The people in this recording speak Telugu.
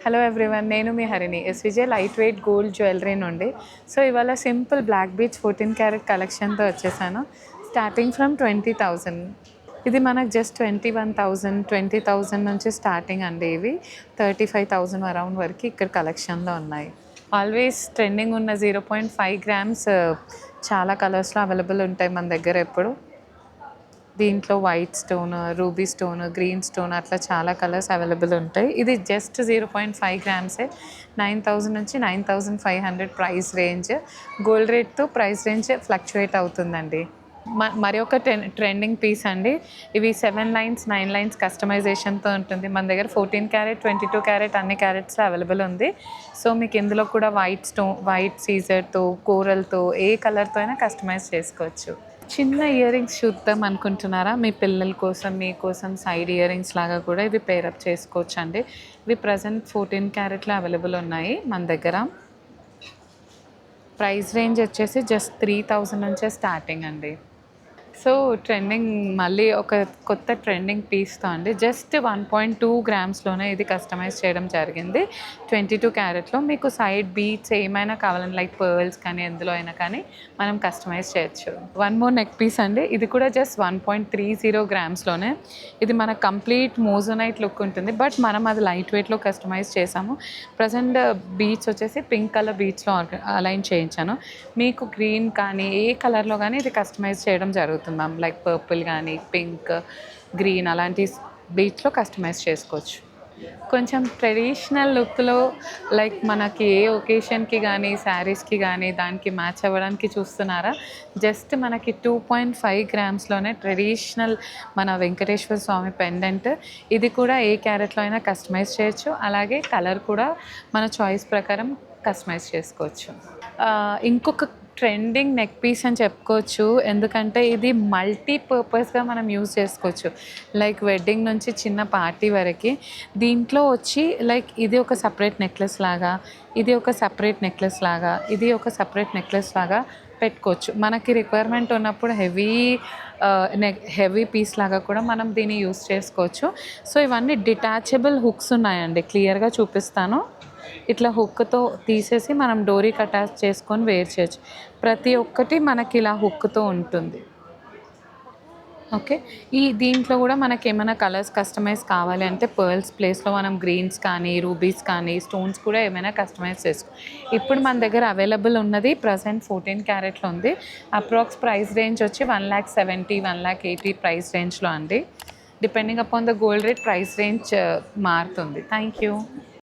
హలో ఎవ్రీవన్, నేను మీ Harini SVJ light weight gold jewellery నుండి. సో ఇవాళ సింపుల్ బ్లాక్ బీచ్ 14 క్యారెట్ కలెక్షన్తో వచ్చేసాను. Starting from 20,000. ఇది మనకు జస్ట్ 21,000, 20,000 నుంచి స్టార్టింగ్ అండి. ఇవి 35,000 అరౌండ్ వరకు ఇక్కడ కలెక్షన్లో ఉన్నాయి. ఆల్వేస్ ట్రెండింగ్ ఉన్న 0.5 గ్రామ్స్ చాలా కలర్స్లో అవైలబుల్ ఉంటాయి మన దగ్గర ఎప్పుడు. దీంట్లో white stone, ruby stone, green stone అట్లా చాలా కలర్స్ అవైలబుల్ ఉంటాయి. ఇది జస్ట్ 0.5 గ్రామ్సే. 9,000 నుంచి 9,500 ప్రైస్ రేంజ్. గోల్డ్ రేట్తో ప్రైస్ రేంజ్ ఫ్లక్చువేట్ అవుతుందండి. మరి ఒక ట్రెండింగ్ పీస్ అండి. ఇవి 7 లైన్స్ 9 లైన్స్ కస్టమైజేషన్తో ఉంటుంది. మన దగ్గర 14 క్యారెట్ 22 క్యారెట్ అన్ని క్యారెట్స్లో అవైలబుల్ ఉంది. సో మీకు ఇందులో కూడా వైట్ సీజర్తో, కోరల్తో ఏ కలర్తో అయినా కస్టమైజ్ చేసుకోవచ్చు. చిన్న ఇయర్ రింగ్స్ చూద్దాం అనుకుంటున్నారా? మీ పిల్లల కోసం, మీకోసం సైడ్ ఇయర్ రింగ్స్ లాగా కూడా ఇవి పేరప్ చేసుకోవచ్చు అండి. ఇవి ప్రజెంట్ 14 క్యారెట్లో అవైలబుల్ ఉన్నాయి మన దగ్గర. ప్రైస్ రేంజ్ వచ్చేసి జస్ట్ 3,000 నుంచే స్టార్టింగ్ అండి. సో ట్రెండింగ్ మళ్ళీ ఒక కొత్త ట్రెండింగ్ పీస్తో అండి. జస్ట్ 1.2 గ్రామ్స్లోనే ఇది కస్టమైజ్ చేయడం జరిగింది. 22 క్యారెట్లో మీకు సైడ్ బీట్స్ ఏమైనా కావాలని, లైక్ పర్ల్స్ కానీ ఎందులో అయినా కానీ మనం కస్టమైజ్ చేయొచ్చు. వన్ మోర్ నెక్ పీస్ అండి. ఇది కూడా జస్ట్ 1.30 గ్రామ్స్లోనే. ఇది మన కంప్లీట్ మోజోనైట్ లుక్ ఉంటుంది, బట్ మనం అది లైట్ వెయిట్లో కస్టమైజ్ చేసాము. ప్రజెంట్ బీట్స్ వచ్చేసి పింక్ కలర్ బీట్స్లో అలైన్ చేయించాను. మీకు గ్రీన్ కానీ ఏ కలర్లో కానీ ఇది కస్టమైజ్ చేయడం జరుగుతుంది మ్యామ్. లైక్ పర్పుల్ కానీ, పింక్, గ్రీన్ అలాంటి బీట్స్లో కస్టమైజ్ చేసుకోవచ్చు. కొంచెం ట్రెడిషనల్ లుక్లో, లైక్ మనకి ఏ ఒకేషన్కి కానీ, శారీస్కి కానీ దానికి మ్యాచ్ అవ్వడానికి చూస్తున్నారా? జస్ట్ మనకి 2.5 గ్రామ్స్లోనే ట్రెడిషనల్ మన వెంకటేశ్వర స్వామి పెండెంట్. ఇది కూడా ఏ క్యారెట్లో అయినా కస్టమైజ్ చేయొచ్చు. అలాగే కలర్ కూడా మన చాయిస్ ప్రకారం కస్టమైజ్ చేసుకోవచ్చు. ఇంకొక ట్రెండింగ్ నెక్ పీస్ అని చెప్పుకోవచ్చు, ఎందుకంటే ఇది మల్టీపర్పస్గా మనం యూజ్ చేసుకోవచ్చు. లైక్ వెడ్డింగ్ నుంచి చిన్న పార్టీ వరకు. దీంట్లో వచ్చి లైక్ ఇది ఒక సపరేట్ నెక్లెస్ లాగా, ఇది ఒక సపరేట్ నెక్లెస్ లాగా, ఇది ఒక సపరేట్ నెక్లెస్ లాగా పెట్టుకోవచ్చు. మనకి రిక్వైర్మెంట్ ఉన్నప్పుడు హెవీ పీస్ లాగా కూడా మనం దీన్ని యూజ్ చేసుకోవచ్చు. సో ఇవన్నీ డిటాచబుల్ హుక్స్ ఉన్నాయండి. క్లియర్గా చూపిస్తాను. ఇట్లా హుక్తో తీసేసి మనం డోరీకి అటాచ్ చేసుకొని వేర్ చేయొచ్చు. ప్రతి ఒక్కటి మనకి ఇలా హుక్తో ఉంటుంది. ఓకే, దీంట్లో కూడా మనకి ఏమైనా కలర్స్ కస్టమైజ్ కావాలి అంటే పర్ల్స్ ప్లేస్లో మనం గ్రీన్స్ కానీ, రూబీస్ కానీ, స్టోన్స్ కూడా ఏమైనా కస్టమైజ్ చేసుకో. ఇప్పుడు మన దగ్గర అవైలబుల్ ఉన్నది ప్రజెంట్ 14 క్యారెట్లో ఉంది. అప్రాక్స్ ప్రైస్ రేంజ్ వచ్చి 1,70,000, 1,80,000 ప్రైస్ రేంజ్లో అండి. Depending upon the gold rate price range మారుతుంది. Thank you.